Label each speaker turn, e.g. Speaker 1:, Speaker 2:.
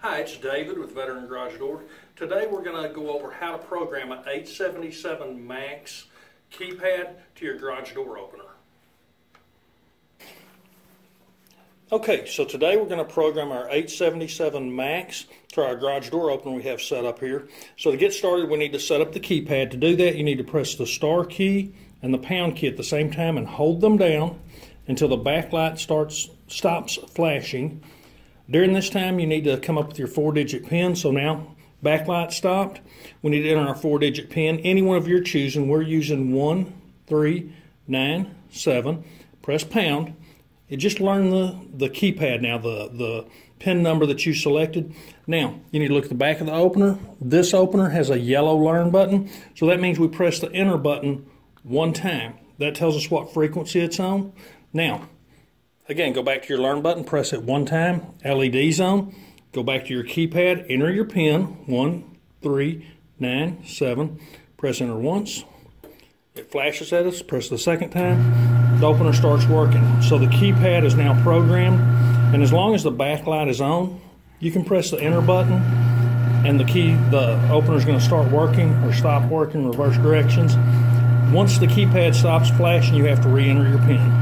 Speaker 1: Hi, it's David with Veteran Garage Door. Today we're going to go over how to program an 877MAX keypad to your garage door opener. Okay, so today we're going to program our 877MAX to our garage door opener we have set up here. So to get started, we need to set up the keypad. To do that, you need to press the star key and the pound key at the same time and hold them down until the backlight stops flashing. During this time, you need to come up with your 4-digit PIN. So now, backlight stopped. We need to enter our 4-digit PIN. Any one of your choosing. We're using 1397. Press pound. It just learned the keypad now, the PIN number that you selected. Now, you need to look at the back of the opener. This opener has a yellow learn button. So that means we press the enter button one time. That tells us what frequency it's on. Now, again, go back to your learn button, press it one time, LED's on. Go back to your keypad, enter your PIN, 1397. Press enter once. It flashes at us, press the second time. The opener starts working. So the keypad is now programmed, and as long as the backlight is on, you can press the enter button, and the opener is going to start working or stop working, reverse directions. Once the keypad stops flashing, you have to re-enter your PIN.